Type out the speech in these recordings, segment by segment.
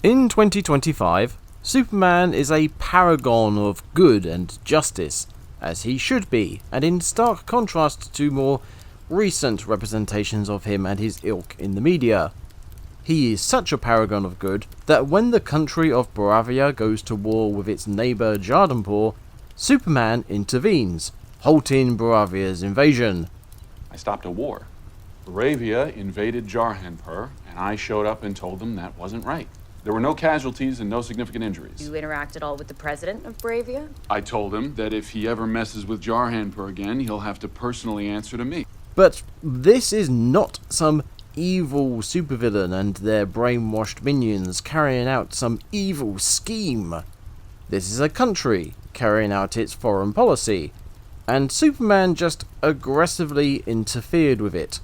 In 2025, Superman is a paragon of good and justice, as he should be, and in stark contrast to more recent representations of him and his ilk in the media. He is such a paragon of good that when the country of Boravia goes to war with its neighbour Jardenpur, Superman intervenes, halting Boravia's invasion. I stopped a war. Boravia invaded Jarhanpur, and I showed up and told them that wasn't right. There were no casualties and no significant injuries. You interact at all with the president of Boravia? I told him that if he ever messes with Jarhanpur again, he'll have to personally answer to me. But this is not some evil supervillain and their brainwashed minions carrying out some evil scheme. This is a country carrying out its foreign policy, and Superman just aggressively interfered with it.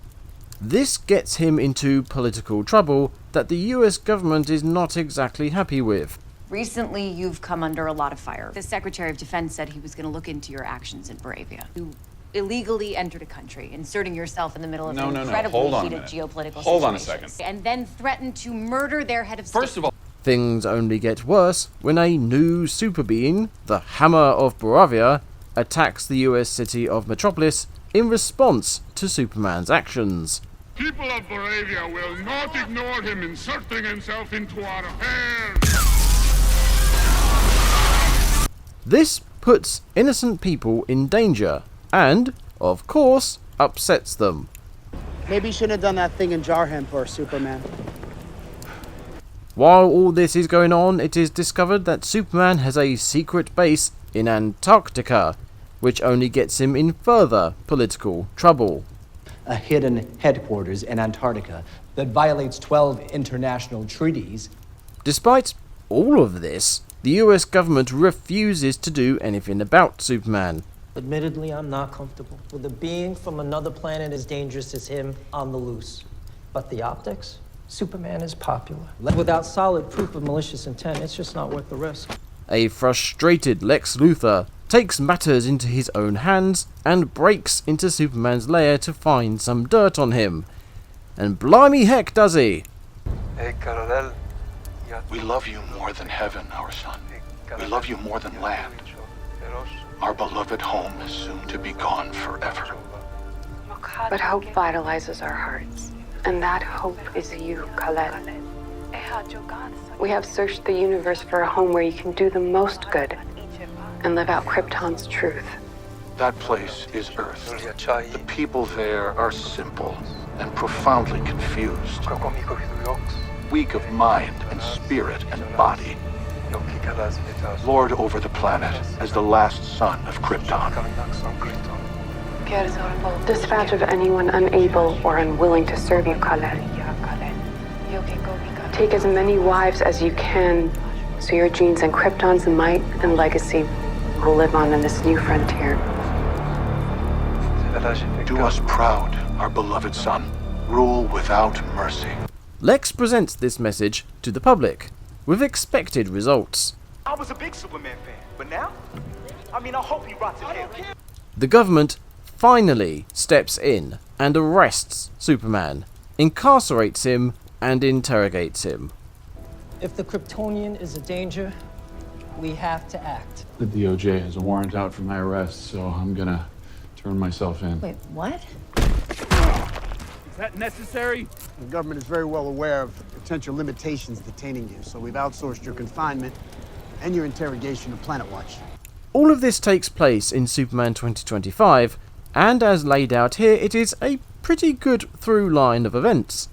This gets him into political trouble that the US government is not exactly happy with. Recently, you've come under a lot of fire. The Secretary of Defense said he was going to look into your actions in Boravia. You illegally entered a country, inserting yourself in the middle of an incredibly heated geopolitical situation. Hold on a second. And then threatened to murder their head of state. First of all, Things only get worse when a new super being, the Hammer of Boravia, attacks the US city of Metropolis in response to Superman's actions. People of Boravia will not ignore him inserting himself into our affairs. This puts innocent people in danger and, of course, upsets them. Maybe you shouldn't have done that thing in Jarhanpur, Superman. While all this is going on, it is discovered that Superman has a secret base in Antarctica, which only gets him in further political trouble. A hidden headquarters in Antarctica that violates 12 international treaties. Despite all of this, the US government refuses to do anything about Superman. Admittedly, I'm not comfortable with a being from another planet as dangerous as him on the loose. But the optics? Superman is popular. Without solid proof of malicious intent, it's just not worth the risk. A frustrated Lex Luthor takes matters into his own hands and breaks into Superman's lair to find some dirt on him. And blimey heck does he! We love you more than heaven, our son. We love you more than land. Our beloved home is soon to be gone forever. But hope vitalizes our hearts, and that hope is you, Khaled. We have searched the universe for a home where you can do the most good and live out Krypton's truth. That place is Earth. The people there are simple and profoundly confused. Weak of mind and spirit and body. Lord over the planet as the last son of Krypton. Dispatch of anyone unable or unwilling to serve you, Khaled. Take as many wives as you can, so your genes and Krypton's might and legacy will live on in this new frontier. Do us proud, our beloved son. Rule without mercy. Lex presents this message to the public, with expected results. I was a big Superman fan, but now? I hope he rots in hell. The government finally steps in and arrests Superman, incarcerates him, and interrogates him. If the Kryptonian is a danger, we have to act. the DOJ has a warrant out for my arrest, so I'm gonna turn myself in. Wait, what? Is that necessary? The government is very well aware of the potential limitations detaining you, so we've outsourced your confinement and your interrogation to Planet Watch. All of this takes place in Superman 2025, and as laid out here, it is a pretty good through line of events.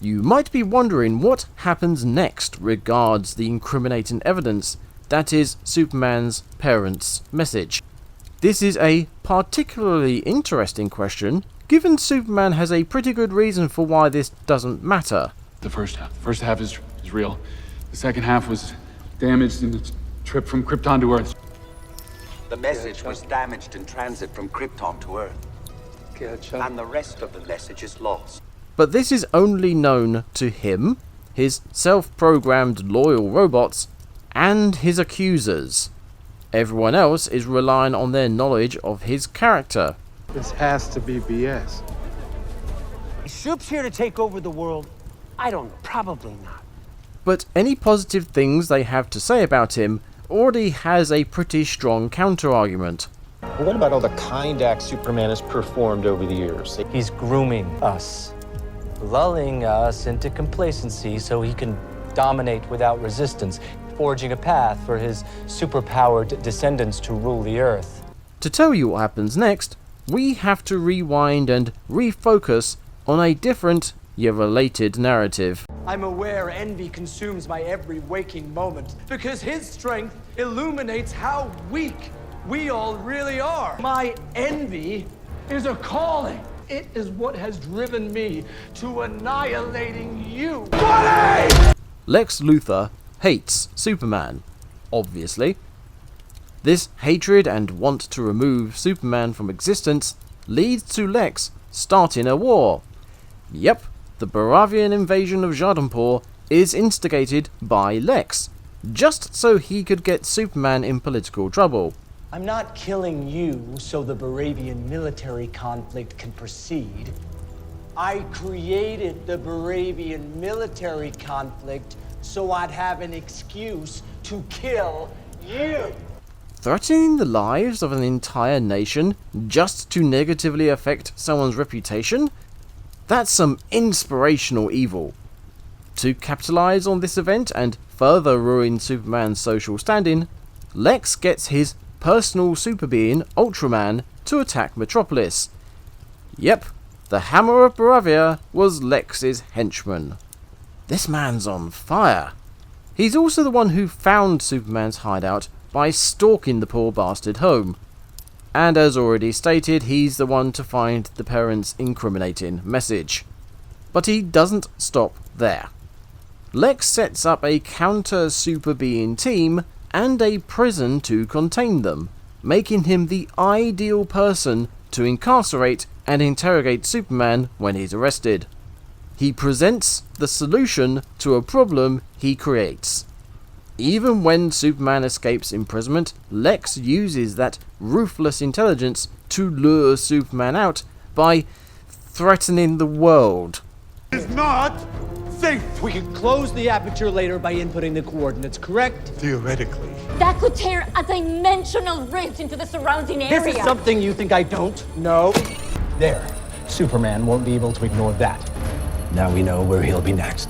You might be wondering what happens next regards the incriminating evidence that is Superman's parents' message. This is a particularly interesting question, given Superman has a pretty good reason for why this doesn't matter. The first half is real. The second half was damaged in the trip from Krypton to Earth. The message was damaged in transit from Krypton to Earth. And the rest of the message is lost. But this is only known to him, his self-programmed loyal robots, and his accusers. Everyone else is relying on their knowledge of his character. This has to be BS. Soup's here to take over the world? I don't know, probably not. but any positive things they have to say about him already has a pretty strong counter-argument. What about all the kind acts Superman has performed over the years? He's grooming us, lulling us into complacency so he can dominate without resistance, forging a path for his superpowered descendants to rule the Earth. To tell you what happens next, we have to rewind and refocus on a different, yet related narrative. I'm aware envy consumes my every waking moment because his strength illuminates how weak we all really are. My envy is a calling. It is what has driven me to annihilating you. Lex Luthor hates Superman, obviously. This hatred and want to remove Superman from existence leads to Lex starting a war. Yep, the Baravian invasion of Jardenpur is instigated by Lex, just so he could get Superman in political trouble. I'm not killing you so the Baravian military conflict can proceed. I created the Baravian military conflict so I'd have an excuse to kill you. Threatening the lives of an entire nation just to negatively affect someone's reputation? That's some inspirational evil. To capitalize on this event and further ruin Superman's social standing, Lex gets his personal super being, Ultraman, to attack Metropolis. Yep, the Hammer of Baravia was Lex's henchman. This man's on fire. He's also the one who found Superman's hideout by stalking the poor bastard home. And as already stated, he's the one to find the parents' incriminating message. But he doesn't stop there. Lex sets up a counter super being team and a prison to contain them, making him the ideal person to incarcerate and interrogate Superman when he's arrested. He presents the solution to a problem he creates. Even when Superman escapes imprisonment, Lex uses that ruthless intelligence to lure Superman out by threatening the world. It's not safe. We can close the aperture later by inputting the coordinates, correct? Theoretically. That could tear a dimensional rift into the surrounding area. This is something you think I don't know? There. Superman won't be able to ignore that. Now we know where he'll be next.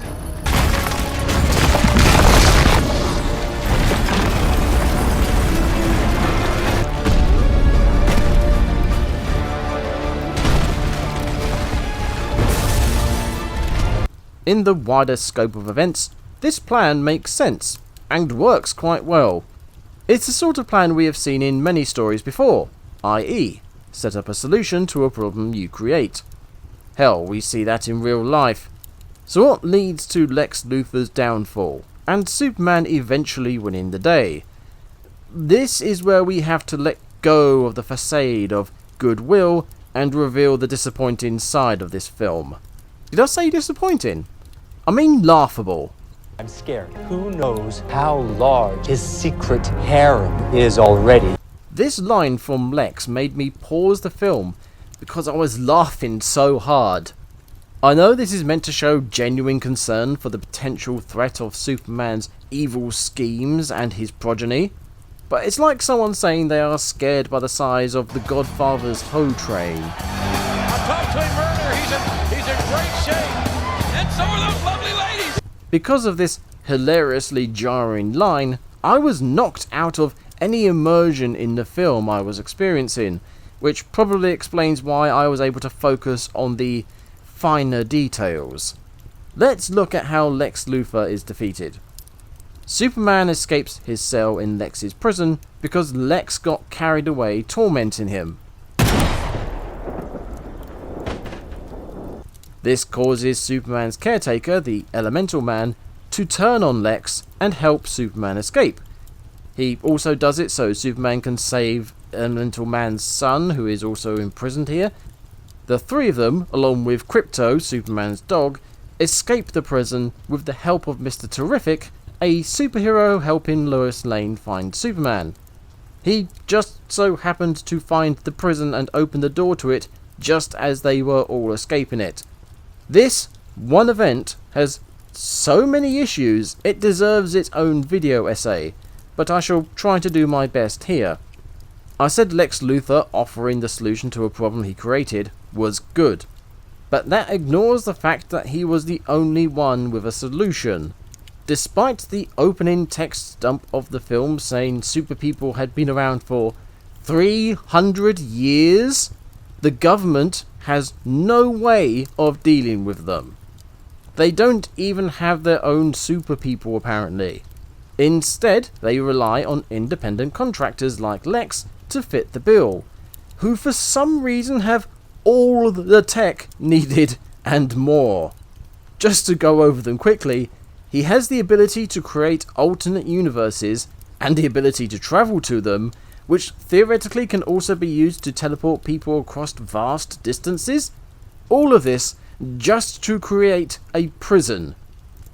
In the wider scope of events, this plan makes sense, and works quite well. It's the sort of plan we have seen in many stories before, i.e., set up a solution to a problem you create. Hell, we see that in real life. So what leads to Lex Luthor's downfall, and Superman eventually winning the day? This is where we have to let go of the facade of goodwill and reveal the disappointing side of this film. Did I say disappointing? I mean laughable. I'm scared. Who knows how large his secret harem is already? This line from Lex made me pause the film because I was laughing so hard. I know this is meant to show genuine concern for the potential threat of Superman's evil schemes and his progeny, but it's like someone saying they are scared by the size of the Godfather's hoe train. A top-tier murder, he's in great shape, and so are those lovely ladies! Because of this hilariously jarring line, I was knocked out of any immersion in the film I was experiencing, which probably explains why I was able to focus on the finer details. Let's look at how Lex Luthor is defeated. Superman escapes his cell in Lex's prison because Lex got carried away tormenting him. This causes Superman's caretaker, the Elemental Man, to turn on Lex and help Superman escape. He also does it so Superman can save Elemental Man's son, who is also imprisoned here. The three of them, along with Krypto, Superman's dog, escape the prison with the help of Mr. Terrific, a superhero helping Lois Lane find Superman. He just so happened to find the prison and open the door to it just as they were all escaping it. This one event has so many issues, it deserves its own video essay, but I shall try to do my best here. I said Lex Luthor offering the solution to a problem he created was good, but that ignores the fact that he was the only one with a solution. Despite the opening text dump of the film saying super people had been around for 300 years, the government has no way of dealing with them. They don't even have their own super people apparently. Instead, they rely on independent contractors like Lex to fit the bill, who for some reason have all the tech needed and more. Just to go over them quickly, he has the ability to create alternate universes and the ability to travel to them, which theoretically can also be used to teleport people across vast distances. All of this just to create a prison.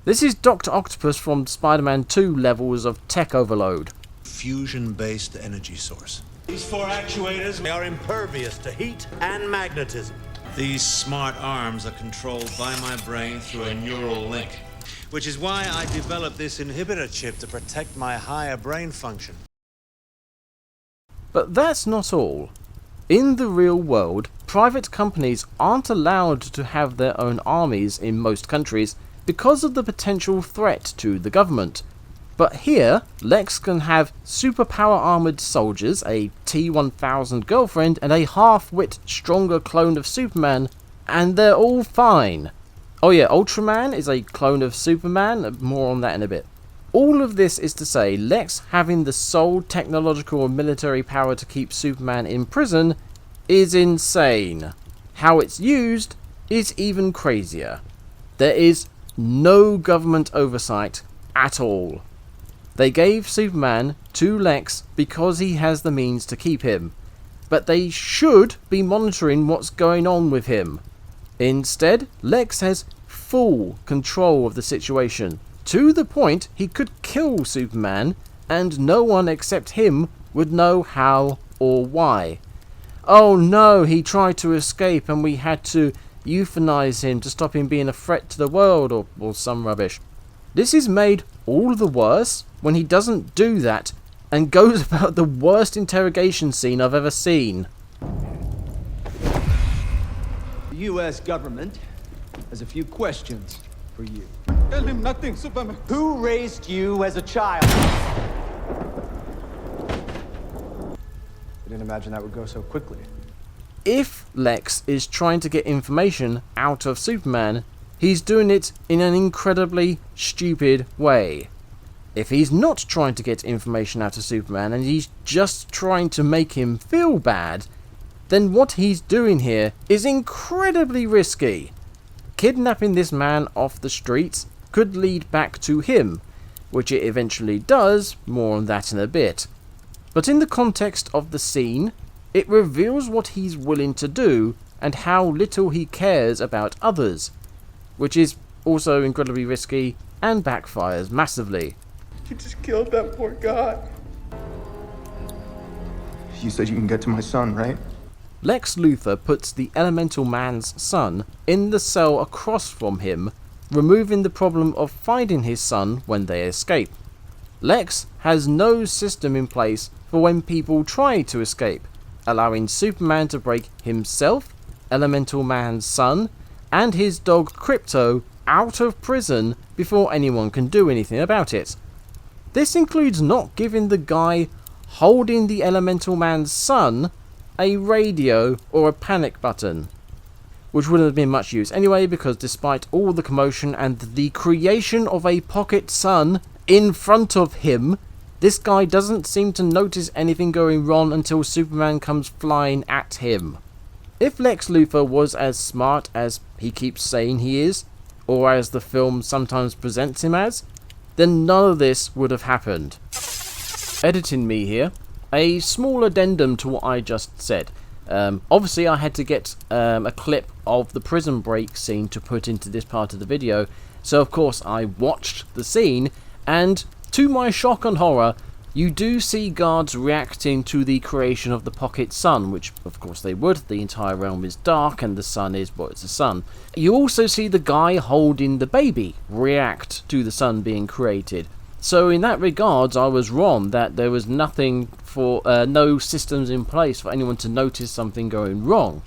This is Dr. Octopus from Spider-Man 2 levels of tech overload. Fusion-based energy source. These 4 actuators are impervious to heat and magnetism. These smart arms are controlled by my brain through a neural link, which is why I developed this inhibitor chip to protect my higher brain function. But that's not all. In the real world, private companies aren't allowed to have their own armies in most countries because of the potential threat to the government. But here, Lex can have superpower armoured soldiers, a T-1000 girlfriend, and a half-wit stronger clone of Superman, and they're all fine. Oh yeah, Ultraman is a clone of Superman, more on that in a bit. All of this is to say, Lex having the sole technological and military power to keep Superman in prison is insane. How it's used is even crazier. There is no government oversight at all. They gave Superman to Lex because he has the means to keep him, but they should be monitoring what's going on with him. Instead, Lex has full control of the situation, to the point he could kill Superman and no one except him would know how or why. Oh no, he tried to escape and we had to euthanize him to stop him being a threat to the world or some rubbish. This is made all the worse when he doesn't do that and goes about the worst interrogation scene I've ever seen. The U.S. government has a few questions for you. Tell him nothing, Superman. Who raised you as a child? I didn't imagine that would go so quickly. If Lex is trying to get information out of Superman, he's doing it in an incredibly stupid way. If he's not trying to get information out of Superman and he's just trying to make him feel bad, then what he's doing here is incredibly risky. Kidnapping this man off the streets could lead back to him, which it eventually does, more on that in a bit. But in the context of the scene, it reveals what he's willing to do and how little he cares about others, which is also incredibly risky and backfires massively. You just killed that poor guy. You said you can get to my son, right? Lex Luthor puts the Elemental Man's son in the cell across from him, removing the problem of finding his son when they escape. Lex has no system in place for when people try to escape, allowing Superman to break himself, Elemental Man's son, and his dog Crypto out of prison before anyone can do anything about it. This includes not giving the guy holding the Elemental Man's son a radio or a panic button, which wouldn't have been much use anyway, because despite all the commotion and the creation of a pocket sun in front of him, this guy doesn't seem to notice anything going wrong until Superman comes flying at him. If Lex Luthor was as smart as he keeps saying he is, or as the film sometimes presents him as, then none of this would have happened. Editing me here. A small addendum to what I just said. Obviously I had to get a clip of the prison break scene to put into this part of the video, so of course I watched the scene, and to my shock and horror, you do see guards reacting to the creation of the pocket sun, which of course they would. The entire realm is dark and the sun is, well, it's a sun. You also see the guy holding the baby react to the sun being created. So in that regards, I was wrong that there was nothing for, no systems in place for anyone to notice something going wrong.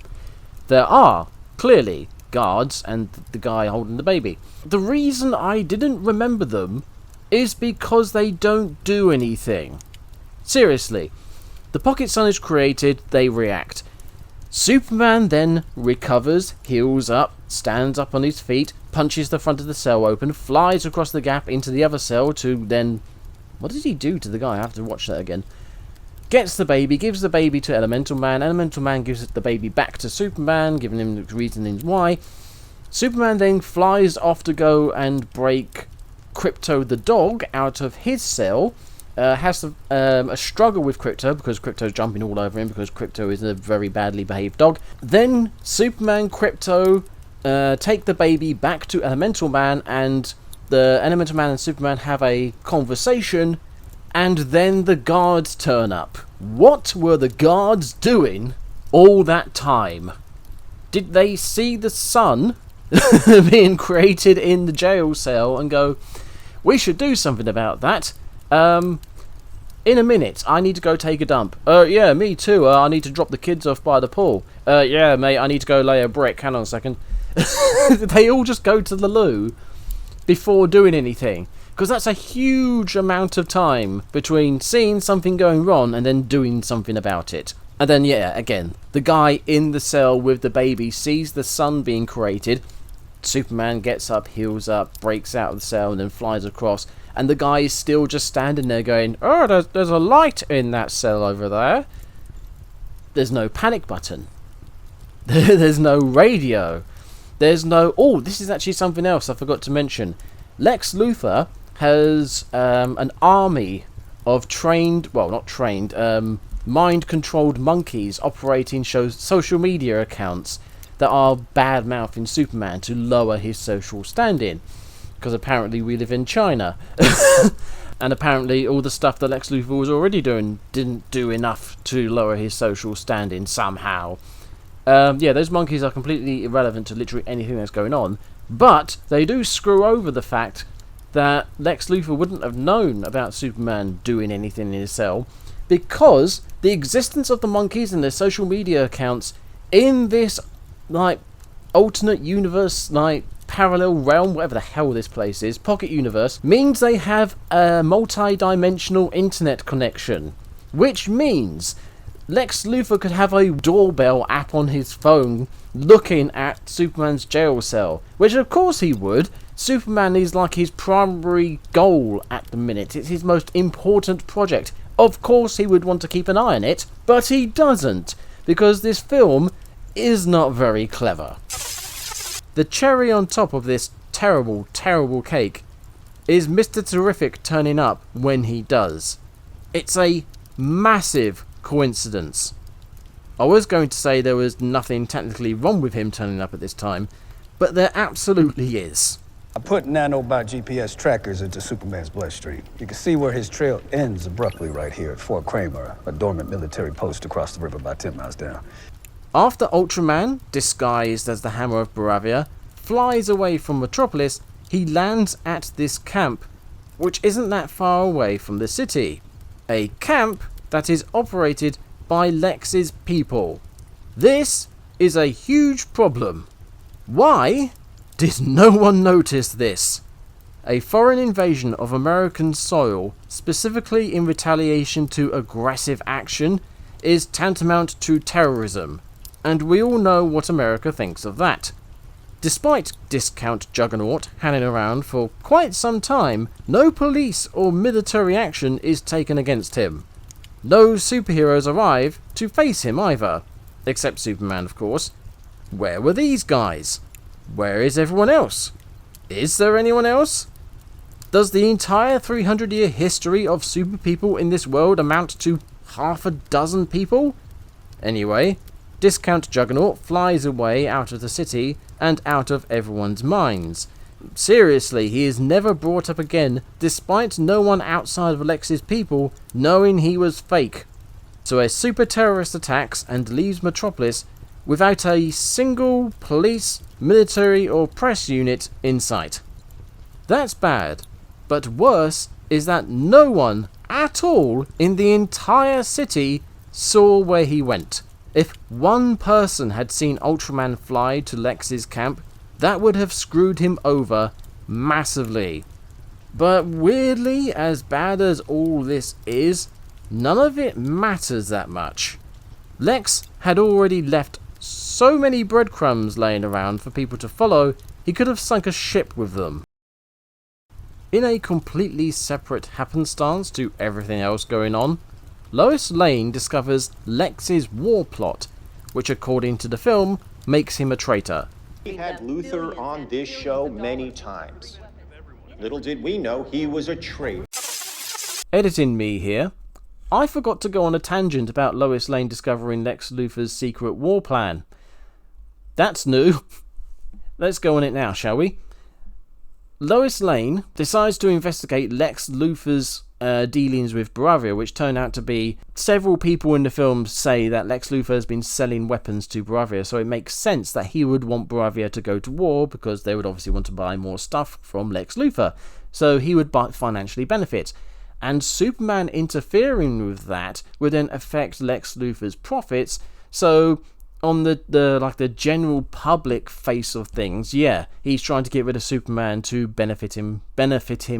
There are, clearly, guards and the guy holding the baby. The reason I didn't remember them is because they don't do anything. Seriously, the pocket sun is created, they react. Superman then recovers, heals up, stands up on his feet, punches the front of the cell open, flies across the gap into the other cell to then... What did he do to the guy? I have to watch that again. Gets the baby, gives the baby to Elemental Man. Elemental Man gives the baby back to Superman, giving him the reasonings why. Superman then flies off to go and break Crypto the dog out of his cell. Has a struggle with Crypto because Crypto's jumping all over him because Crypto is a very badly behaved dog. Then Superman, Crypto take the baby back to Elemental Man, and the Elemental Man and Superman have a conversation, and then the guards turn up. What were the guards doing all that time? Did they see the sun being created in the jail cell and go, we should do something about that? In a minute, I need to go take a dump. Yeah, me too. I need to drop the kids off by the pool. Yeah, mate, I need to go lay a brick. Hang on a second. They all just go to the loo before doing anything. Because that's a huge amount of time between seeing something going wrong and then doing something about it. And then, yeah, again, the guy in the cell with the baby sees the sun being created. Superman gets up, heals up, breaks out of the cell, and then flies across. And the guy is still just standing there going, oh, there's a light in that cell over there. There's no panic button. There's no radio. There's no... Oh, this is actually something else I forgot to mention. Lex Luthor has an army of trained... Well, not trained. Mind-controlled monkeys operating social media accounts that are bad-mouthing Superman to lower his social standing. Because apparently we live in China. And apparently all the stuff that Lex Luthor was already doing didn't do enough to lower his social standing somehow. Yeah, those monkeys are completely irrelevant to literally anything that's going on. But they do screw over the fact that Lex Luthor wouldn't have known about Superman doing anything in his cell, because the existence of the monkeys and their social media accounts in this, like, alternate universe, like, parallel realm, whatever the hell this place is, pocket universe, means they have a multi-dimensional internet connection. Which means Lex Luthor could have a doorbell app on his phone looking at Superman's jail cell. Which of course he would. Superman is like his primary goal at the minute. It's his most important project. Of course he would want to keep an eye on it, but he doesn't, because this film is not very clever. The cherry on top of this terrible, terrible cake is Mr. Terrific turning up when he does. It's a massive coincidence. I was going to say there was nothing technically wrong with him turning up at this time, but there absolutely is. I put nanobot GPS trackers into Superman's bloodstream. You can see where his trail ends abruptly right here at Fort Kramer, a dormant military post across the river about 10 miles down. After Ultraman, disguised as the Hammer of Baravia, flies away from Metropolis, he lands at this camp, which isn't that far away from the city. A camp that is operated by Lex's people. This is a huge problem. Why did no one notice this? A foreign invasion of American soil, specifically in retaliation to aggressive action, is tantamount to terrorism, and we all know what America thinks of that. Despite Discount Juggernaut hanging around for quite some time, no police or military action is taken against him. No superheroes arrive to face him either, except Superman, of course. Where were these guys? Where is everyone else? Is there anyone else? Does the entire 300-year history of super people in this world amount to half a dozen people? Anyway, Discount Juggernaut flies away out of the city and out of everyone's minds. seriously, he is never brought up again, despite no one outside of Lex's people knowing he was fake. So a super terrorist attacks and leaves Metropolis without a single police, military or press unit in sight. That's bad, but worse is that no one at all in the entire city saw where he went. If one person had seen Ultraman fly to Lex's camp, that would have screwed him over massively. But weirdly, as bad as all this is, none of it matters that much. Lex had already left so many breadcrumbs laying around for people to follow, he could have sunk a ship with them. In a completely separate happenstance to everything else going on, Lois Lane discovers Lex's war plot, which according to the film, makes him a traitor. We had Luther on this show many times. Little did we know he was a traitor. Editing me here. I forgot to go on a tangent about Lois Lane discovering Lex Luthor's secret war plan. That's new. Let's go on it now, shall we? Lois Lane decides to investigate Lex Luthor's dealings with Bravia, which turn out to be several people in the film say that Lex Luthor has been selling weapons to Bravia, so it makes sense that he would want Bravia to go to war because they would obviously want to buy more stuff from Lex Luthor, so he would financially benefit. And Superman interfering with that would then affect Lex Luthor's profits, so on the general public face of things, yeah, he's trying to get rid of Superman to benefit him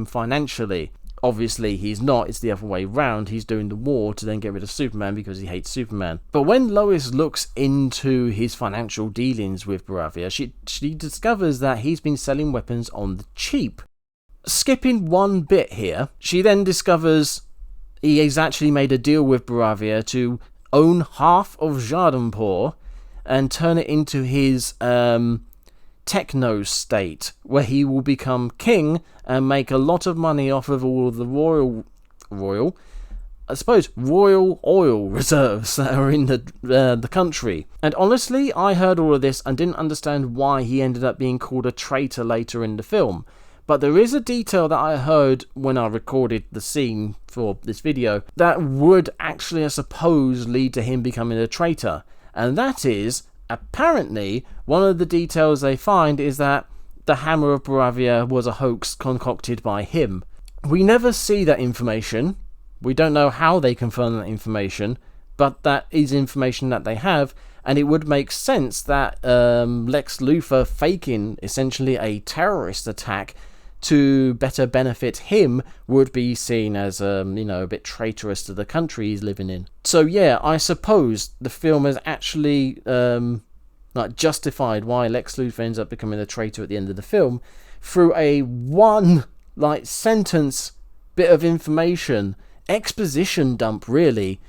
financially. Obviously, he's not. It's the other way round. He's doing the war to then get rid of Superman because he hates Superman. But when Lois looks into his financial dealings with Bravia, she discovers that he's been selling weapons on the cheap. Skipping one bit here, she then discovers he has actually made a deal with Bravia to own half of Jardenpur and turn it into his techno state, where he will become king and make a lot of money off of all of the royal oil reserves that are in the country. And honestly, I heard all of this and didn't understand why he ended up being called a traitor later in the film. But there is a detail that I heard when I recorded the scene for this video that would actually, I suppose, lead to him becoming a traitor. And that is, apparently, one of the details they find is that the Hammer of Bravia was a hoax concocted by him. We never see that information. We don't know how they confirm that information, but that is information that they have, and it would make sense that Lex Luthor faking essentially a terrorist attack to better benefit him would be seen as a bit traitorous to the country he's living in. So yeah, I suppose the film has actually justified why Lex Luthor ends up becoming a traitor at the end of the film through a one sentence bit of information, exposition dump really.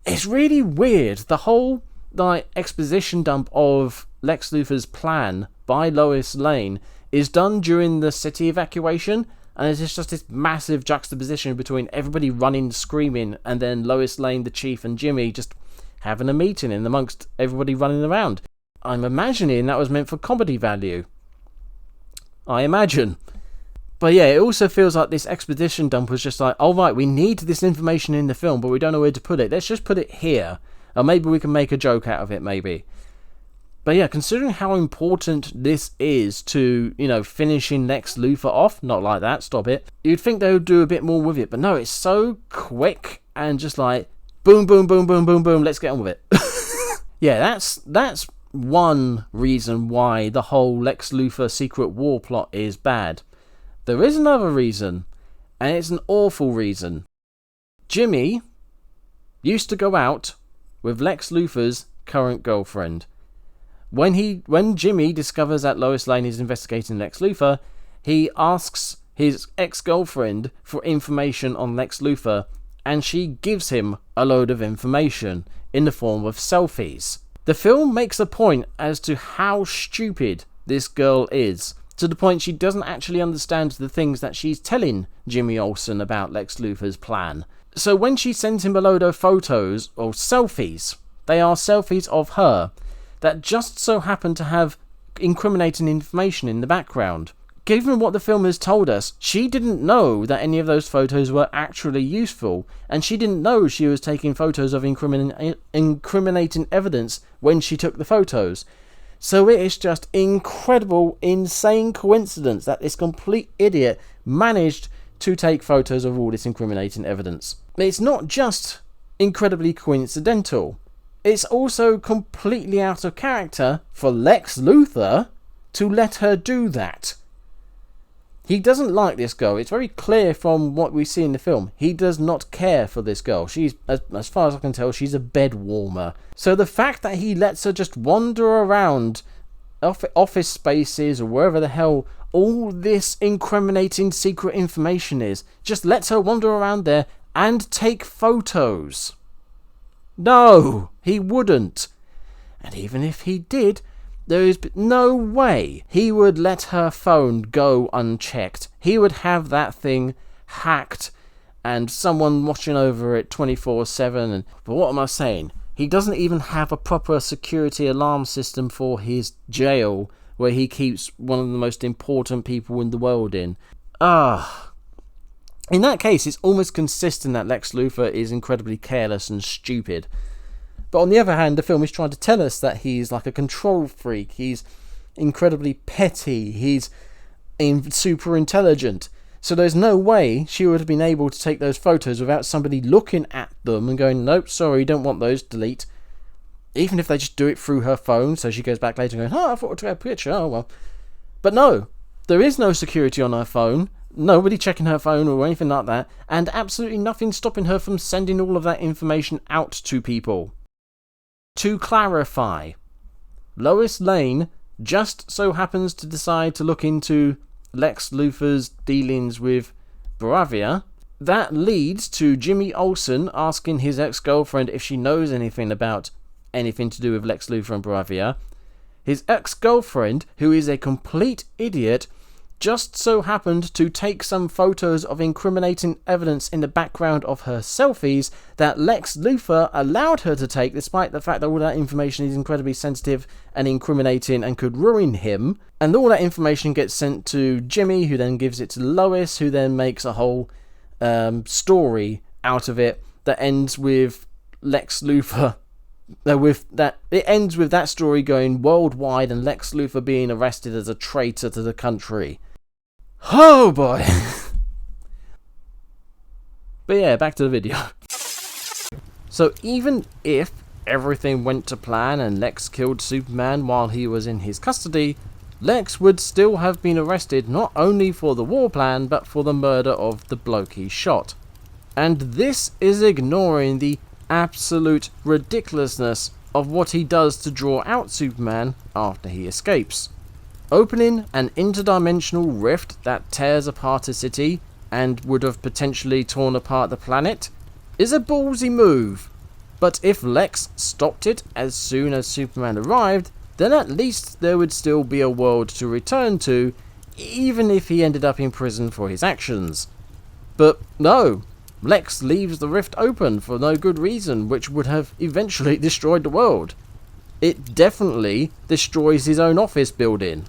It's really weird. The whole exposition dump of Lex Luthor's plan by Lois Lane is done during the city evacuation, and it's just this massive juxtaposition between everybody running, screaming, and then Lois Lane, the Chief, and Jimmy just having a meeting in amongst everybody running around. I'm imagining that was meant for comedy value. I imagine. But yeah, it also feels like this expedition dump was just like, oh right, we need this information in the film, but we don't know where to put it. Let's just put it here. Or maybe we can make a joke out of it, maybe. But yeah, considering how important this is to, finishing Lex Luthor off, not like that, stop it, you'd think they would do a bit more with it. But no, it's so quick and just like, boom, boom, boom, boom, boom, boom, let's get on with it. Yeah, that's one reason why the whole Lex Luthor secret war plot is bad. There is another reason, and it's an awful reason. Jimmy used to go out with Lex Luthor's current girlfriend. When Jimmy discovers that Lois Lane is investigating Lex Luthor, he asks his ex-girlfriend for information on Lex Luthor, and she gives him a load of information in the form of selfies. The film makes a point as to how stupid this girl is, to the point she doesn't actually understand the things that she's telling Jimmy Olsen about Lex Luthor's plan. So when she sends him a load of photos, or selfies, they are selfies of her, that just so happen to have incriminating information in the background. given what the film has told us, she didn't know that any of those photos were actually useful, and she didn't know she was taking photos of incriminating evidence when she took the photos. So it is just incredible, insane coincidence that this complete idiot managed to take photos of all this incriminating evidence. It's not just incredibly coincidental, it's also completely out of character for Lex Luthor to let her do that. He doesn't like this girl. It's very clear from what we see in the film. He does not care for this girl. She's, as far as I can tell, she's a bed warmer. So the fact that he lets her just wander around office spaces or wherever the hell all this incriminating secret information is, just lets her wander around there and take photos. No, he wouldn't. And even if he did, there is no way he would let her phone go unchecked. He would have that thing hacked and someone watching over it 24/7. But what am I saying? He doesn't even have a proper security alarm system for his jail where he keeps one of the most important people in the world in. In that case, it's almost consistent that Lex Luthor is incredibly careless and stupid. But on the other hand, the film is trying to tell us that he's like a control freak. He's incredibly petty. He's super intelligent. So there's no way she would have been able to take those photos without somebody looking at them and going, nope, sorry, don't want those, delete. Even if they just do it through her phone, so she goes back later and goes, I thought I took a picture, oh well. But no, there is no security on her phone. Nobody checking her phone or anything like that. And absolutely nothing stopping her from sending all of that information out to people. To clarify, Lois Lane just so happens to decide to look into Lex Luthor's dealings with Bravia. That leads to Jimmy Olsen asking his ex-girlfriend if she knows anything about anything to do with Lex Luthor and Bravia. His ex-girlfriend, who is a complete idiot, just so happened to take some photos of incriminating evidence in the background of her selfies that Lex Luthor allowed her to take, despite the fact that all that information is incredibly sensitive and incriminating and could ruin him. And all that information gets sent to Jimmy, who then gives it to Lois, who then makes a whole story out of it that ends with Lex Luthor. It ends with that story going worldwide and Lex Luthor being arrested as a traitor to the country. Oh boy. But yeah, back to the video. So even if everything went to plan and Lex killed Superman while he was in his custody, Lex would still have been arrested not only for the war plan but for the murder of the bloke he shot. And this is ignoring the absolute ridiculousness of what he does to draw out Superman after he escapes. Opening an interdimensional rift that tears apart a city and would have potentially torn apart the planet is a ballsy move, but if Lex stopped it as soon as Superman arrived, then at least there would still be a world to return to, even if he ended up in prison for his actions. But no, Lex leaves the rift open for no good reason, which would have eventually destroyed the world. It definitely destroys his own office building.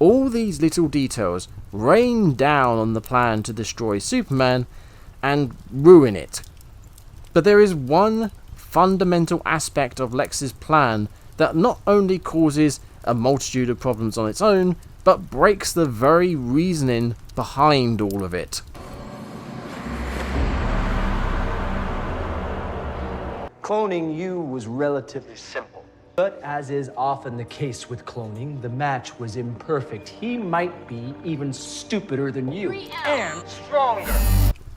All these little details rain down on the plan to destroy Superman and ruin it. But there is one fundamental aspect of Lex's plan that not only causes a multitude of problems on its own, but breaks the very reasoning behind all of it. Cloning you was relatively simple. But as is often the case with cloning, the match was imperfect. He might be even stupider than you. And stronger.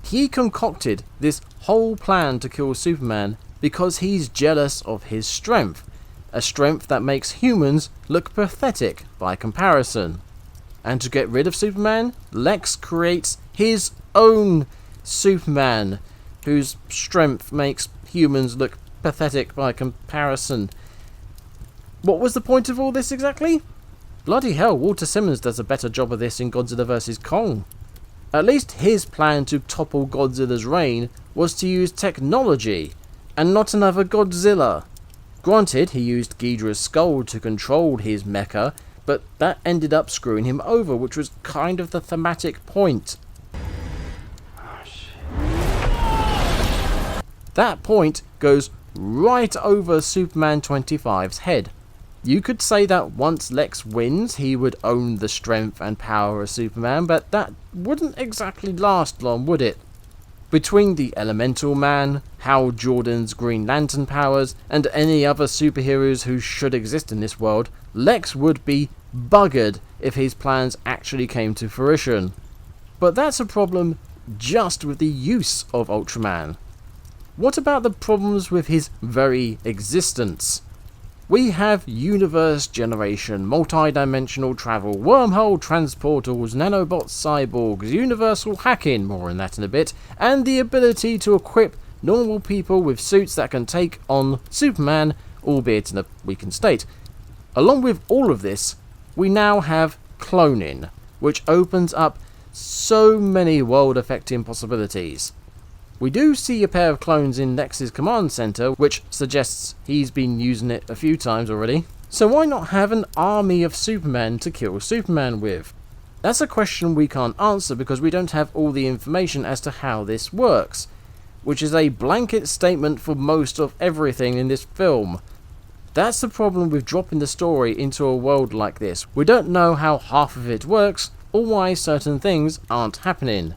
He concocted this whole plan to kill Superman because he's jealous of his strength. A strength that makes humans look pathetic by comparison. And to get rid of Superman, Lex creates his own Superman, whose strength makes humans look pathetic by comparison. What was the point of all this exactly? Bloody hell, Walter Simmons does a better job of this in Godzilla vs. Kong. At least his plan to topple Godzilla's reign was to use technology, And not another Godzilla. Granted, he used Ghidorah's skull to control his mecha, but that ended up screwing him over, which was kind of the thematic point. That point goes right over Superman 25's head. You could say that once Lex wins, he would own the strength and power of Superman, but that wouldn't exactly last long, would it? Between the Elemental Man, Hal Jordan's Green Lantern powers, and any other superheroes who should exist in this world, Lex would be buggered if his plans actually came to fruition. But that's a problem just with the use of Ultraman. What about the problems with his very existence? We have universe generation, multi-dimensional travel, wormhole transportals, nanobots, cyborgs, universal hacking, more on that in a bit, and the ability to equip normal people with suits that can take on Superman, albeit in a weakened state. Along with all of this, we now have cloning, which opens up so many world-affecting possibilities. We do see a pair of clones in Lex's command center, which suggests he's been using it a few times already. So why not have an army of Superman to kill Superman with? That's a question we can't answer because we don't have all the information as to how this works, which is a blanket statement for most of everything in this film. That's the problem with dropping the story into a world like this. We don't know how half of it works, or why certain things aren't happening.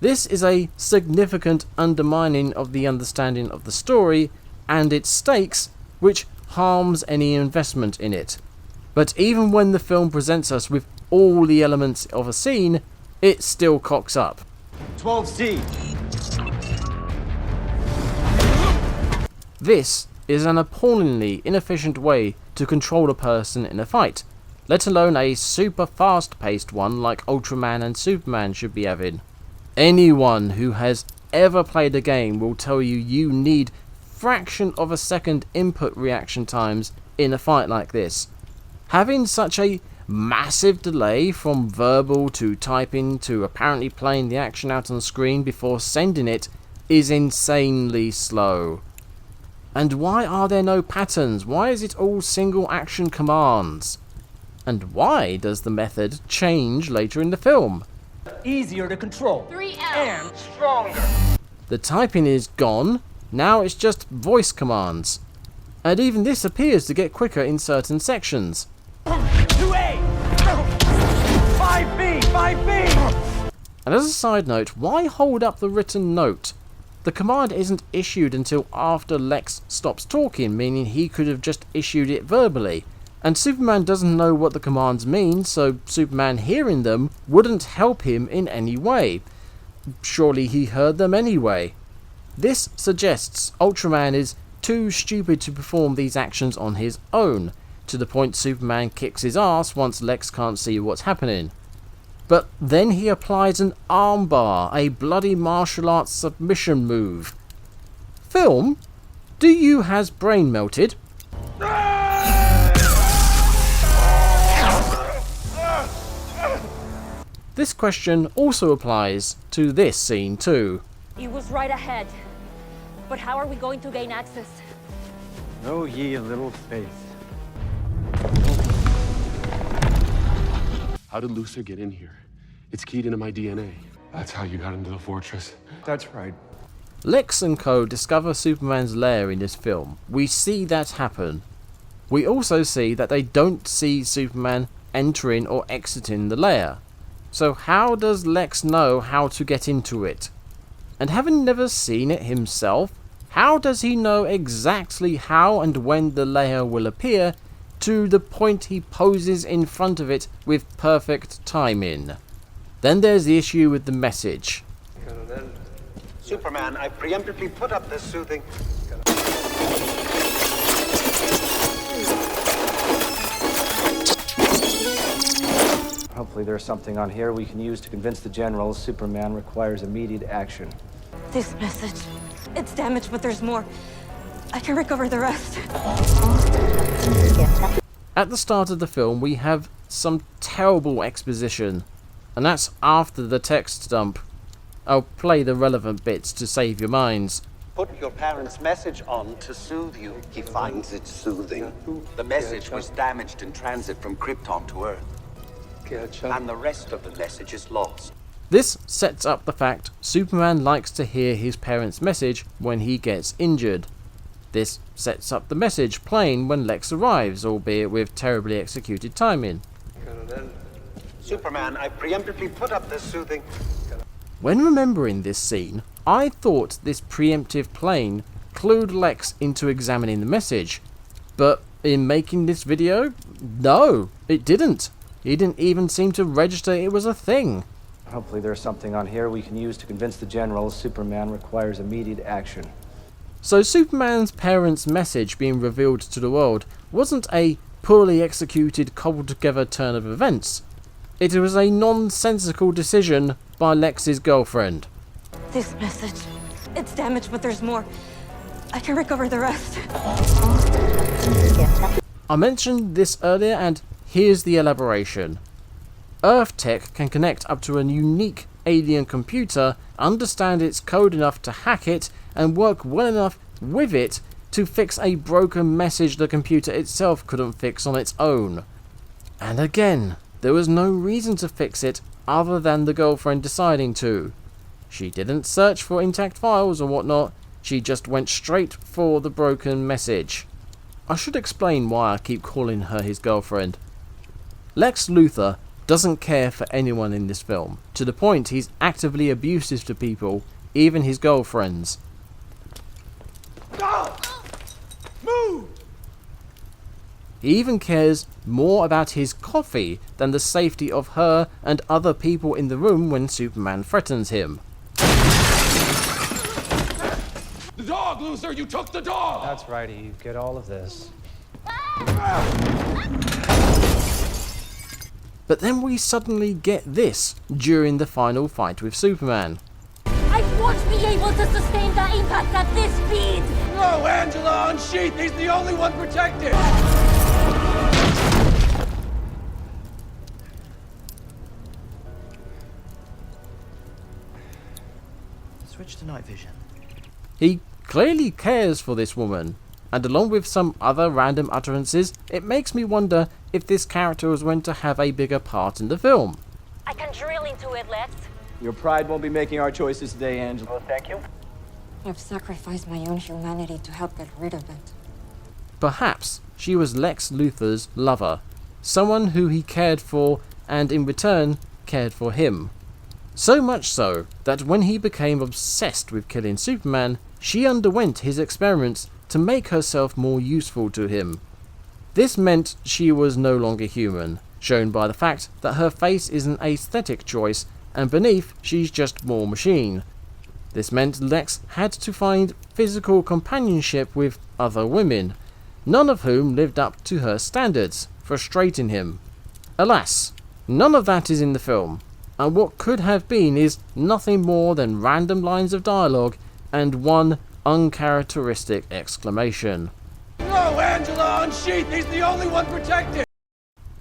This is a significant undermining of the understanding of the story and its stakes, which harms any investment in it. But even when the film presents us with all the elements of a scene, it still cocks up. 12C. This is an appallingly inefficient way to control a person in a fight, let alone a super fast-paced one like Ultraman and Superman should be having. Anyone who has ever played a game will tell you you need fraction of a second input reaction times in a fight like this. Having such a massive delay from verbal to typing to apparently playing the action out on screen before sending it is insanely slow. And why are there no patterns? Why is it all single action commands? And why does the method change later in the film? Easier to control. 3L. And stronger. The typing is gone, now it's just voice commands. And even this appears to get quicker in certain sections. 2A! 5B! 5B! And as a side note, why hold up the written note? The command isn't issued until after Lex stops talking, meaning he could have just issued it verbally. And Superman doesn't know what the commands mean, so Superman hearing them wouldn't help him in any way. Surely he heard them anyway. This suggests Ultraman is too stupid to perform these actions on his own, to the point Superman kicks his ass once Lex can't see what's happening. But then he applies an armbar, a bloody martial arts submission move. Film, do you has brain melted? This question also applies to this scene too. It was right ahead. But how are we going to gain access? Know ye a little faith. How did Luthor get in here? It's keyed into my DNA. That's how you got into the fortress. That's right. Lex and co discover Superman's lair in this film. We see that happen. We also see that they don't see Superman entering or exiting the lair. So how does Lex know how to get into it? And having never seen it himself, how does he know exactly how and when the lair will appear to the point he poses in front of it with perfect timing? Then there's the issue with the message. Superman, I preemptively put up this soothing... Hopefully there's something on here we can use to convince the generals Superman requires immediate action. This message. It's damaged, but there's more. I can recover the rest. At the start of the film, we have some terrible exposition, and that's after the text dump. I'll play the relevant bits to save your minds. Put your parents' message on to soothe you. He finds it soothing. The message was damaged in transit from Krypton to Earth. And the rest of the message is lost. This sets up the fact Superman likes to hear his parents' message when he gets injured. This sets up the message playing when Lex arrives, albeit with terribly executed timing. Superman, I preemptively put up this soothing. When remembering this scene, I thought this preemptive playing clued Lex into examining the message, but in making this video, no, it didn't. He didn't even seem to register it was a thing. Hopefully there's something on here we can use to convince the generals Superman requires immediate action. So Superman's parents' message being revealed to the world wasn't a poorly executed, cobbled together turn of events. It was a nonsensical decision by Lex's girlfriend. This message, it's damaged, but there's more. I can recover the rest. I mentioned this earlier, and here's the elaboration. Earth Tech can connect up to a unique alien computer, understand its code enough to hack it, and work well enough with it to fix a broken message the computer itself couldn't fix on its own. And again, there was no reason to fix it other than the girlfriend deciding to. She didn't search for intact files or whatnot, she just went straight for the broken message. I should explain why I keep calling her his girlfriend. Lex Luthor doesn't care for anyone in this film, to the point he's actively abusive to people, even his girlfriends. Go! Move! He even cares more about his coffee than the safety of her and other people in the room when Superman threatens him. The dog, Luthor! You took the dog! That's right, Eve. Get all of this. But then we suddenly get this during the final fight with Superman. I won't be able to sustain the impact at this speed! No, Angela, unsheath! He's the only one protected! Switch to night vision. He clearly cares for this woman, and along with some other random utterances, it makes me wonder if this character was meant to have a bigger part in the film. I can drill into it, Lex. Your pride won't be making our choices today, Angela. Thank you. I've sacrificed my own humanity to help get rid of it. Perhaps she was Lex Luthor's lover, someone who he cared for and in return cared for him. So much so that when he became obsessed with killing Superman, she underwent his experiments to make herself more useful to him. This meant she was no longer human, shown by the fact that her face is an aesthetic choice, and beneath she's just more machine. This meant Lex had to find physical companionship with other women, none of whom lived up to her standards, frustrating him. Alas, none of that is in the film, and what could have been is nothing more than random lines of dialogue and one uncharacteristic exclamation. No, Angela, unsheath! He's the only one protected!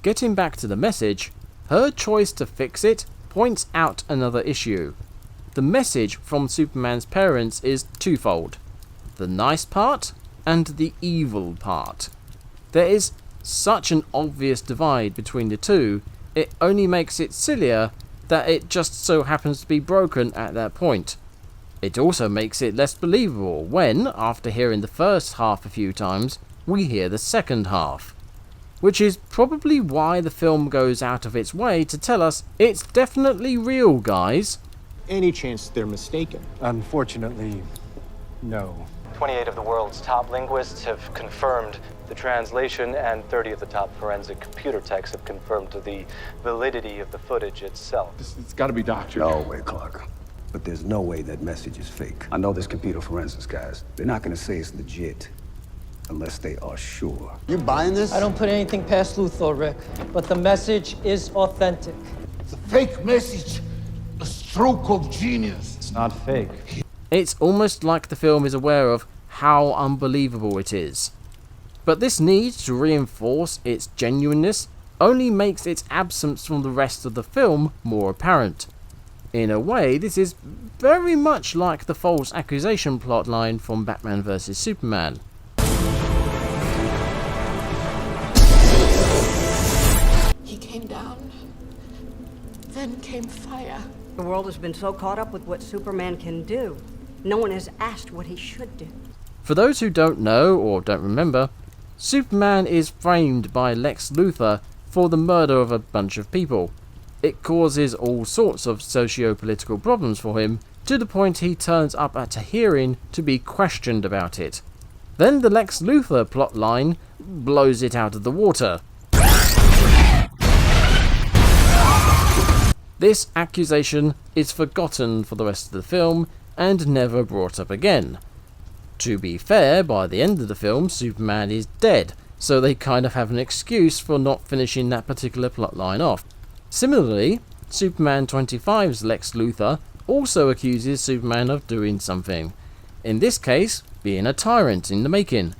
Getting back to the message, her choice to fix it points out another issue. The message from Superman's parents is twofold: the nice part and the evil part. There is such an obvious divide between the two, it only makes it sillier that it just so happens to be broken at that point. It also makes it less believable when, after hearing the first half a few times, we hear the second half. Which is probably why the film goes out of its way to tell us it's definitely real, guys. Any chance they're mistaken? Unfortunately, no. 28 of the world's top linguists have confirmed the translation, and 30 of the top forensic computer techs have confirmed the validity of the footage itself. It's gotta be doctored. No way, Clark. But there's no way that message is fake. I know there's computer forensics guys. They're not gonna say it's legit unless they are sure. You buying this? I don't put anything past Luthor, Rick, but the message is authentic. It's a fake message. A stroke of genius. It's not fake. It's almost like the film is aware of how unbelievable it is. But this need to reinforce its genuineness only makes its absence from the rest of the film more apparent. In a way, this is very much like the false accusation plotline from Batman vs Superman. He came down, then came fire. The world has been so caught up with what Superman can do, no one has asked what he should do. For those who don't know or don't remember, Superman is framed by Lex Luthor for the murder of a bunch of people. It causes all sorts of socio-political problems for him, to the point he turns up at a hearing to be questioned about it. Then the Lex Luthor plotline blows it out of the water. This accusation is forgotten for the rest of the film and never brought up again. To be fair, by the end of the film, Superman is dead, so they kind of have an excuse for not finishing that particular plotline off. Similarly, Superman 25's Lex Luthor also accuses Superman of doing something, in this case being a tyrant in the making,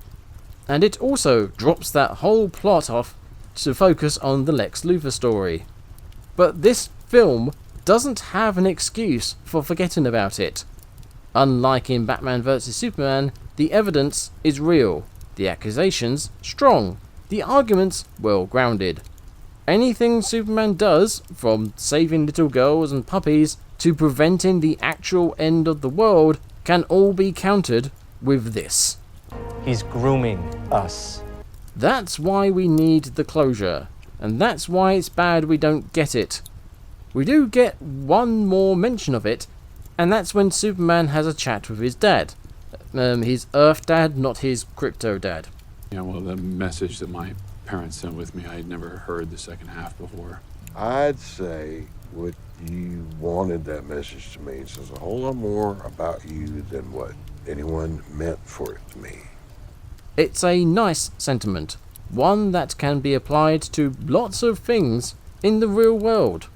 and it also drops that whole plot off to focus on the Lex Luthor story. But this film doesn't have an excuse for forgetting about it. Unlike in Batman vs Superman, the evidence is real, the accusations strong, the arguments well grounded. Anything Superman does, from saving little girls and puppies to preventing the actual end of the world, can all be countered with this. He's grooming us. That's why we need the closure, and that's why it's bad we don't get it. We do get one more mention of it, and that's when Superman has a chat with his dad. His Earth dad, not his crypto dad. Yeah, well, the message that my parents sent with me, I had never heard the second half before. I'd say what you wanted that message to mean says a whole lot more about you than what anyone meant for it to mean. It's a nice sentiment, one that can be applied to lots of things in the real world.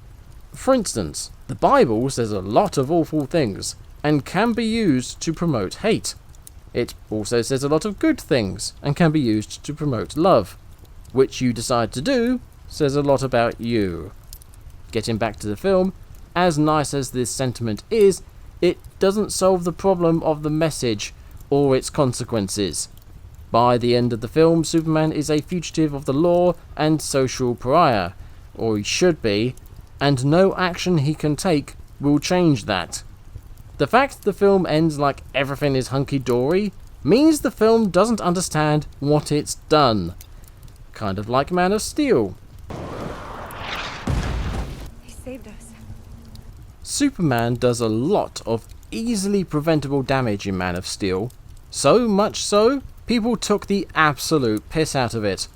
For instance, the Bible says a lot of awful things, and can be used to promote hate. It also says a lot of good things, and can be used to promote love. Which you decide to do says a lot about you. Getting back to the film, as nice as this sentiment is, it doesn't solve the problem of the message or its consequences. By the end of the film, Superman is a fugitive of the law and social pariah, or he should be, and no action he can take will change that. The fact the film ends like everything is hunky-dory means the film doesn't understand what it's done. Kind of like Man of Steel. He saved us. Superman does a lot of easily preventable damage in Man of Steel, so much so, people took the absolute piss out of it.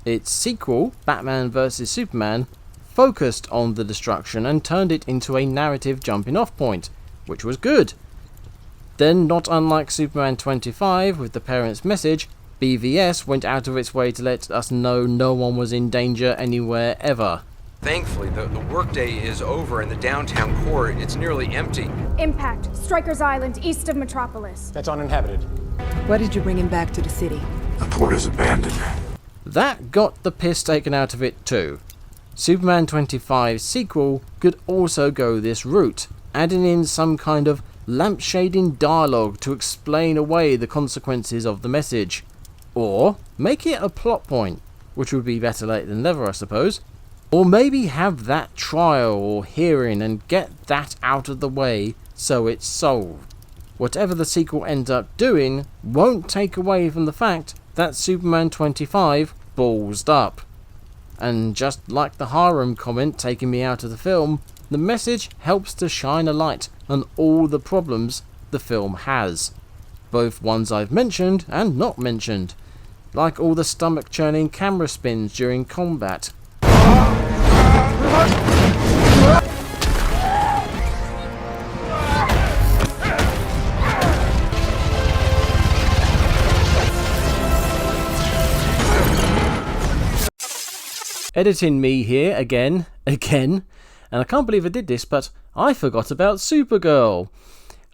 Its sequel, Batman vs Superman, focused on the destruction and turned it into a narrative jumping off point, which was good. Then, not unlike Superman 25 with the parents' message, BVS went out of its way to let us know no one was in danger anywhere ever. Thankfully, the workday is over and the downtown core, it's nearly empty. Impact, Strikers Island, east of Metropolis. That's uninhabited. Why did you bring him back to the city? The port is abandoned. That got the piss taken out of it too. Superman 25's sequel could also go this route, adding in some kind of lampshading dialogue to explain away the consequences of the message. Or make it a plot point, which would be better late than never, I suppose. Or maybe have that trial or hearing and get that out of the way so it's solved. Whatever the sequel ends up doing won't take away from the fact that Superman 25 ballsed up. And just like the harem comment taking me out of the film, the message helps to shine a light on all the problems the film has. Both ones I've mentioned and not mentioned. Like all the stomach-churning camera spins during combat. Editing me here again, and I can't believe I did this, but I forgot about Supergirl.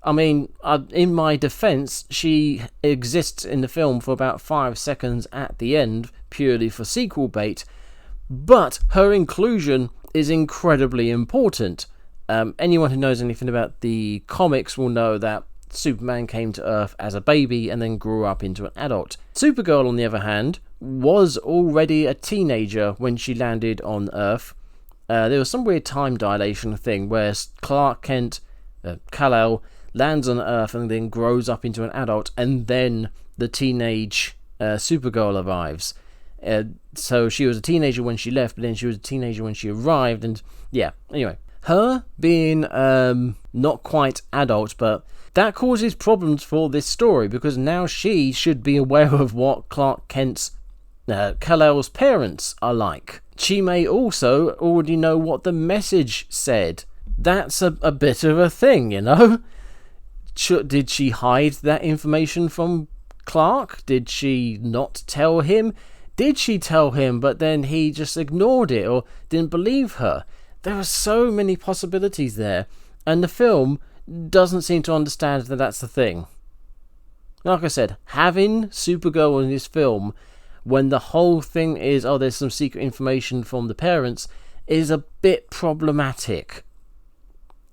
I mean, in my defense, she exists in the film for about 5 seconds at the end, purely for sequel bait, but her inclusion is incredibly important. Anyone who knows anything about the comics will know that Superman came to Earth as a baby and then grew up into an adult. Supergirl, on the other hand, was already a teenager when she landed on Earth. There was some weird time dilation thing where Clark Kent, Kal-El, lands on Earth and then grows up into an adult, and then the teenage Supergirl arrives. So she was a teenager when she left, but then she was a teenager when she arrived, and yeah, anyway. Her being not quite adult, but that causes problems for this story, because now she should be aware of what Clark Kent's, Kal-El's parents are like. She may also already know what the message said. That's a bit of a thing, you know? Did she hide that information from Clark? Did she not tell him? Did she tell him, but then he just ignored it or didn't believe her? There are so many possibilities there, and the film doesn't seem to understand that that's the thing. Like I said, having Supergirl in this film, when the whole thing is, oh, there's some secret information from the parents, is a bit problematic.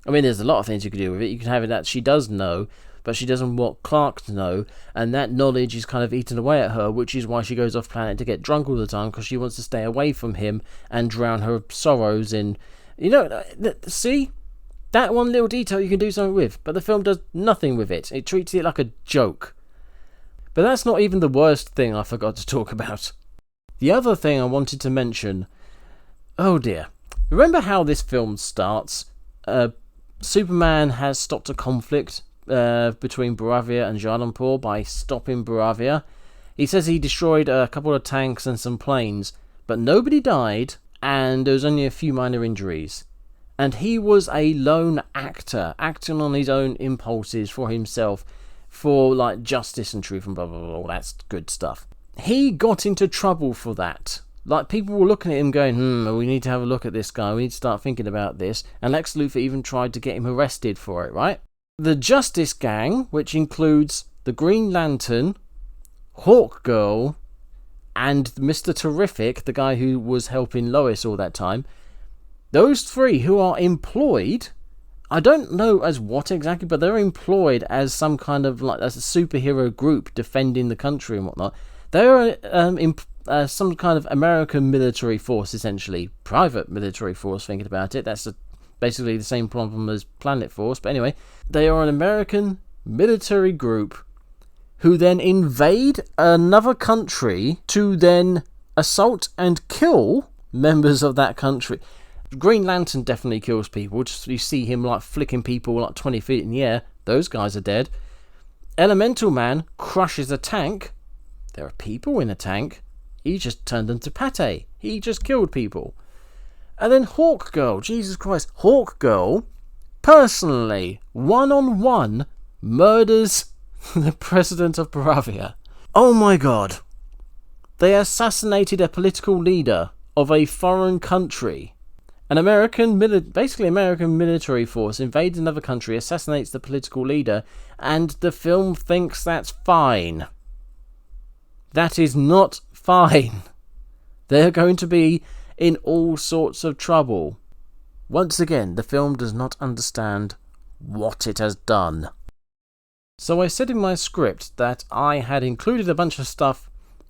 I mean, there's a lot of things you could do with it. You can have it that she does know, but she doesn't want Clark to know, and that knowledge is kind of eaten away at her, which is why she goes off planet to get drunk all the time, because she wants to stay away from him and drown her sorrows in... You know, see? That one little detail you can do something with, but the film does nothing with it. It treats it like a joke. But that's not even the worst thing I forgot to talk about. The other thing I wanted to mention... Oh dear. Remember how this film starts? Superman has stopped a conflict between Baravia and Jalanpur by stopping Baravia. He says he destroyed a couple of tanks and some planes, but nobody died, and there was only a few minor injuries. And he was a lone actor, acting on his own impulses for himself, for like justice and truth and blah blah blah, all that's good stuff. He got into trouble for that. Like, people were looking at him going, we need to have a look at this guy, we need to start thinking about this, and Lex Luthor even tried to get him arrested for it, right? The Justice Gang, which includes the Green Lantern, Hawkgirl, and Mr. Terrific, the guy who was helping Lois all that time, those three who are employed, I don't know as what exactly, but they're employed as some kind of, like, as a superhero group defending the country and whatnot. They're some kind of American military force, essentially. Private military force, thinking about it. That's basically the same problem as Planet Force. But anyway, they are an American military group who then invade another country to then assault and kill members of that country. Green Lantern definitely kills people. Just you see him like flicking people like 20 feet in the air. Those guys are dead. Elemental Man crushes a tank. There are people in a tank. He just turned them to pate. He just killed people. And then Hawkgirl, Jesus Christ, Hawkgirl, personally, one-on-one, murders the president of Baravia. Oh my god. They assassinated a political leader of a foreign country. An basically American military force invades another country, assassinates the political leader, and the film thinks that's fine. That is not fine. They're going to be in all sorts of trouble. Once again, the film does not understand what it has done. So I said in my script that I had included a bunch of stuff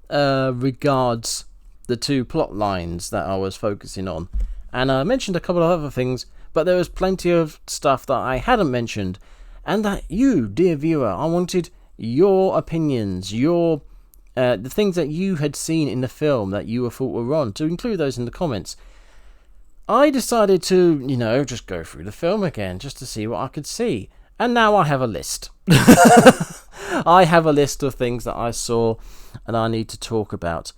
regards the two plot lines that I was focusing on. And I mentioned a couple of other things, but there was plenty of stuff that I hadn't mentioned. And that you, dear viewer, I wanted your opinions, the things that you had seen in the film that you thought were wrong, to include those in the comments. I decided to, just go through the film again, just to see what I could see. And now I have a list. I have a list of things that I saw and I need to talk about.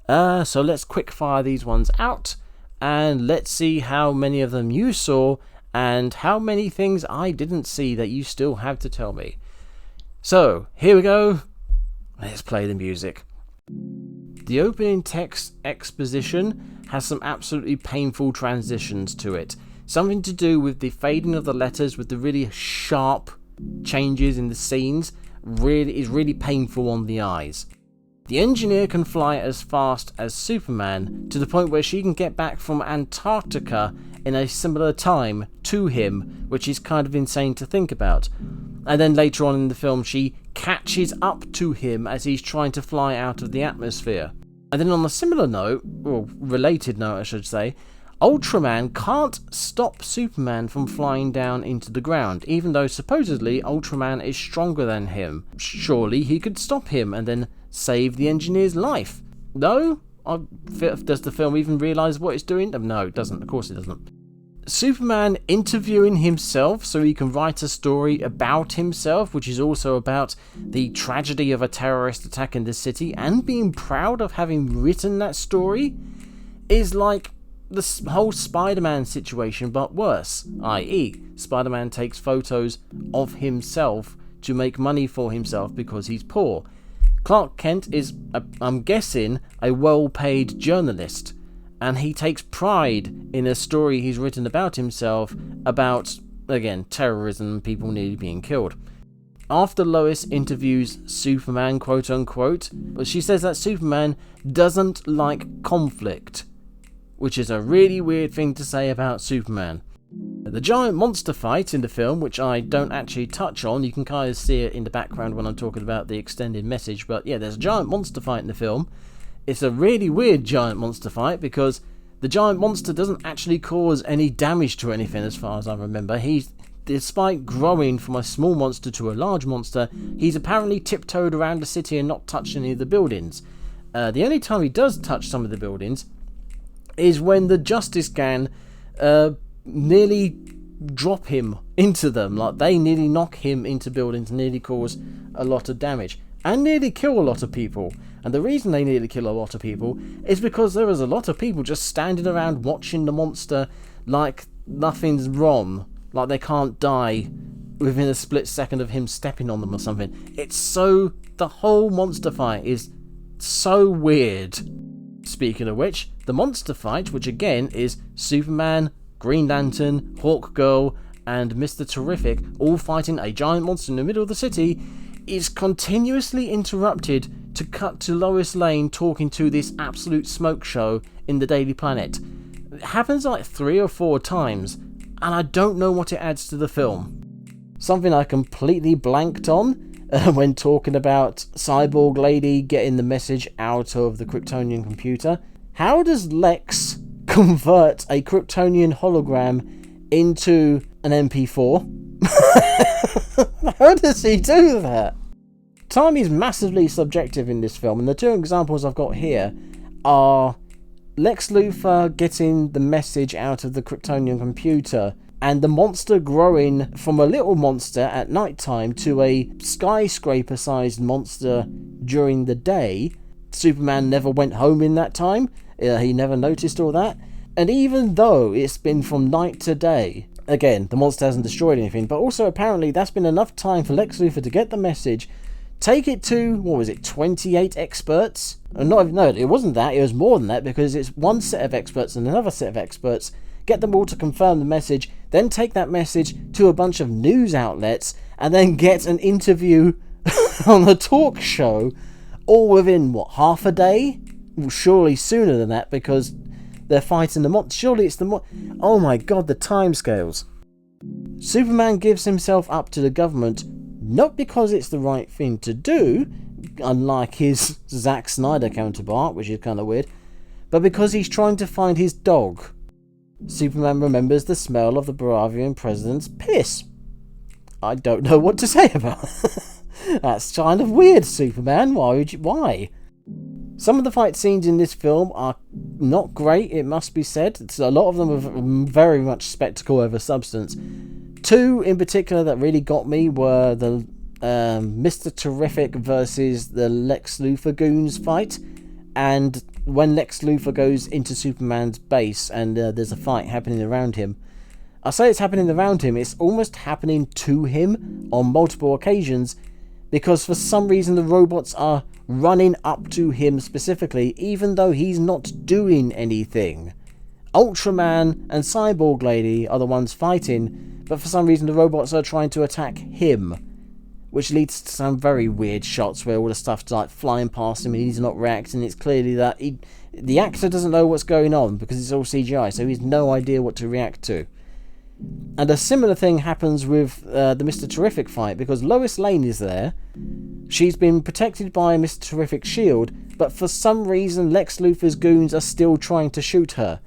So let's quick fire these ones out, and let's see how many of them you saw, and how many things I didn't see that you still have to tell me. So, here we go. Let's play the music. The opening text exposition has some absolutely painful transitions to it. Something to do with the fading of the letters, with the really sharp changes in the scenes, is really painful on the eyes. The engineer can fly as fast as Superman, to the point where she can get back from Antarctica in a similar time to him, which is kind of insane to think about. And then later on in the film, she catches up to him as he's trying to fly out of the atmosphere. And then on a similar note, or related note I should say, Ultraman can't stop Superman from flying down into the ground, even though supposedly Ultraman is stronger than him. Surely he could stop him and then save the engineer's life. No? Does the film even realise what it's doing? No, it doesn't. Of course it doesn't. Superman interviewing himself so he can write a story about himself, which is also about the tragedy of a terrorist attack in the city, and being proud of having written that story, is like the whole Spider-Man situation but worse, i.e. Spider-Man takes photos of himself to make money for himself because he's poor. Clark Kent is, I'm guessing, a well-paid journalist, and he takes pride in a story he's written about himself about, again, terrorism and people nearly being killed. After Lois interviews Superman, quote unquote, she says that Superman doesn't like conflict, which is a really weird thing to say about Superman. The giant monster fight in the film, which I don't actually touch on, you can kind of see it in the background when I'm talking about the extended message, but yeah, there's a giant monster fight in the film. It's a really weird giant monster fight because the giant monster doesn't actually cause any damage to anything as far as I remember. Despite growing from a small monster to a large monster, he's apparently tiptoed around the city and not touched any of the buildings. The only time he does touch some of the buildings is when the Justice Gang nearly drop him into them. Like, they nearly knock him into buildings and nearly cause a lot of damage. And nearly kill a lot of people. And the reason they nearly kill a lot of people is because there was a lot of people just standing around watching the monster like nothing's wrong. Like they can't die within a split second of him stepping on them or something. The whole monster fight is so weird. Speaking of which, the monster fight, which again is Superman, Green Lantern, Hawkgirl, and Mr. Terrific all fighting a giant monster in the middle of the city, is continuously interrupted to cut to Lois Lane talking to this absolute smoke show in the Daily Planet. It happens like 3 or 4 times, and I don't know what it adds to the film. Something I completely blanked on when talking about Cyborg Lady getting the message out of the Kryptonian computer. How does Lex convert a Kryptonian hologram into an MP4? How does he do that? Time is massively subjective in this film, and the 2 examples I've got here are Lex Luthor getting the message out of the Kryptonian computer and the monster growing from a little monster at night time to a skyscraper sized monster during the day. Superman never went home in that time, he never noticed all that, and even though it's been from night to day, again, the monster hasn't destroyed anything, but also apparently that's been enough time for Lex Luthor to get the message, take it to, 28 experts? No, it wasn't that, it was more than that, because it's one set of experts and another set of experts, get them all to confirm the message, then take that message to a bunch of news outlets, and then get an interview on a talk show, all within, half a day? Well, surely sooner than that, because they're fighting the monster. Surely it's the oh my god, the timescales. Superman gives himself up to the government, not because it's the right thing to do, unlike his Zack Snyder counterpart, which is kind of weird, but because he's trying to find his dog. Superman remembers the smell of the Baravian president's piss. I don't know what to say about it. That's kind of weird, Superman. Why? Some of the fight scenes in this film are not great, it must be said. A lot of them are very much spectacle over substance. 2 in particular that really got me were the Mr. Terrific versus the Lex Luthor goons fight, and when Lex Luthor goes into Superman's base and there's a fight happening around him. I say it's happening around him, it's almost happening to him on multiple occasions, because for some reason the robots are running up to him specifically, even though he's not doing anything. Ultraman and Cyborg Lady are the ones fighting, but for some reason the robots are trying to attack him, which leads to some very weird shots where all the stuff's like flying past him and he's not reacting. It's clearly that the actor doesn't know what's going on because it's all CGI, so he has no idea what to react to. And a similar thing happens with the Mr. Terrific fight, because Lois Lane is there. She's been protected by Mr. Terrific's shield, but for some reason Lex Luthor's goons are still trying to shoot her.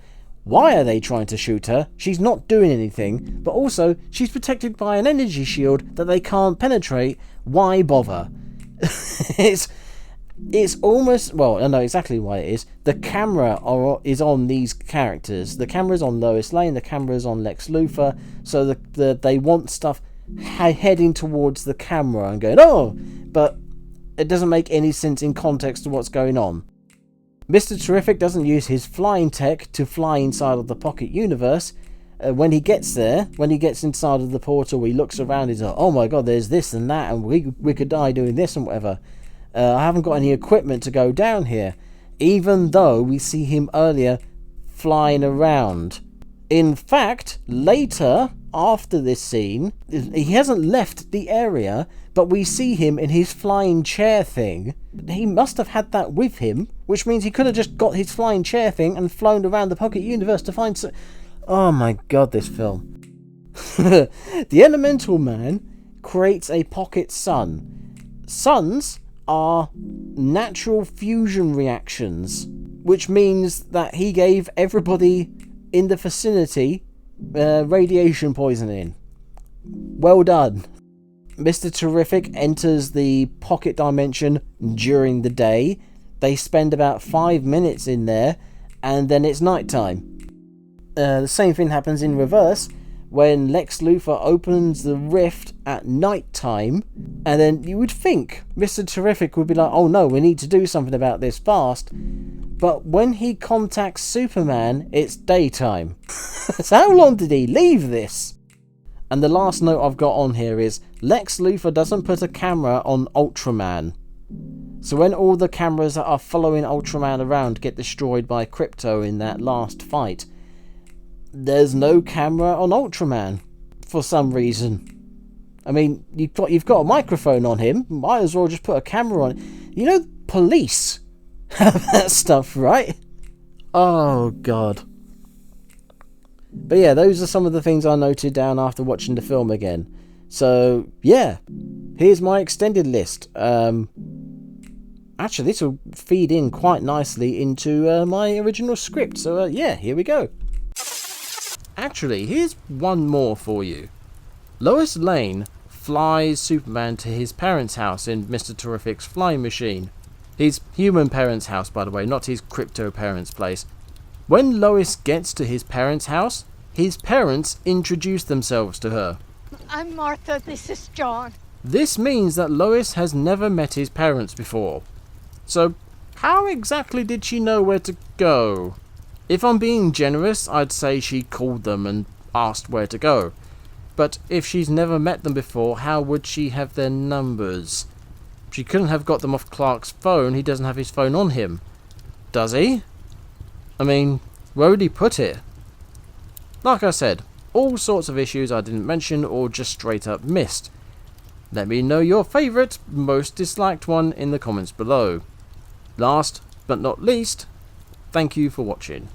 Why are they trying to shoot her? She's not doing anything, but also she's protected by an energy shield that they can't penetrate. Why bother? It's almost... well, I know exactly why it is. The camera is on these characters. The camera's on Lois Lane, the camera's on Lex Luthor, so they want stuff heading towards the camera and going, oh! But it doesn't make any sense in context to what's going on. Mr. Terrific doesn't use his flying tech to fly inside of the pocket universe. When he gets there, when he gets inside of the portal, he looks around, he's like, oh my god, there's this and that, and we could die doing this and whatever. I haven't got any equipment to go down here, even though we see him earlier flying around. In fact, later, after this scene, he hasn't left the area, but we see him in his flying chair thing. He must have had that with him, which means he could have just got his flying chair thing and flown around the pocket universe to find oh my god, this film. The Elemental Man creates a pocket sun. Suns are natural fusion reactions, which means that he gave everybody in the vicinity radiation poisoning. Well done. Mr. Terrific enters the pocket dimension during the day. They spend about 5 minutes in there, and then it's nighttime. The same thing happens in reverse when Lex Luthor opens the rift at night time, and then you would think Mr. Terrific would be like, oh no, we need to do something about this fast. But when he contacts Superman, it's daytime. So how long did he leave this? And the last note I've got on here is, Lex Luthor doesn't put a camera on Ultraman. So when all the cameras that are following Ultraman around get destroyed by Krypto in that last fight, there's no camera on Ultraman for some reason. I mean, you've got a microphone on him, might as well just put a camera on. You know, police have that stuff, right? Oh god. But yeah, those are some of the things I noted down after watching the film again. So yeah, here's my extended list. Actually, this will feed in quite nicely into my original script. So yeah, here we go. Actually, here's one more for you. Lois Lane flies Superman to his parents' house in Mr. Terrific's flying machine. His human parents' house, by the way, not his crypto parents' place. When Lois gets to his parents' house, his parents introduce themselves to her. I'm Martha, this is John. This means that Lois has never met his parents before. So, how exactly did she know where to go? If I'm being generous, I'd say she called them and asked where to go. But if she's never met them before, how would she have their numbers? She couldn't have got them off Clark's phone. He doesn't have his phone on him. Does he? I mean, where would he put it? Like I said, all sorts of issues I didn't mention or just straight up missed. Let me know your favourite, most disliked one in the comments below. Last but not least, thank you for watching.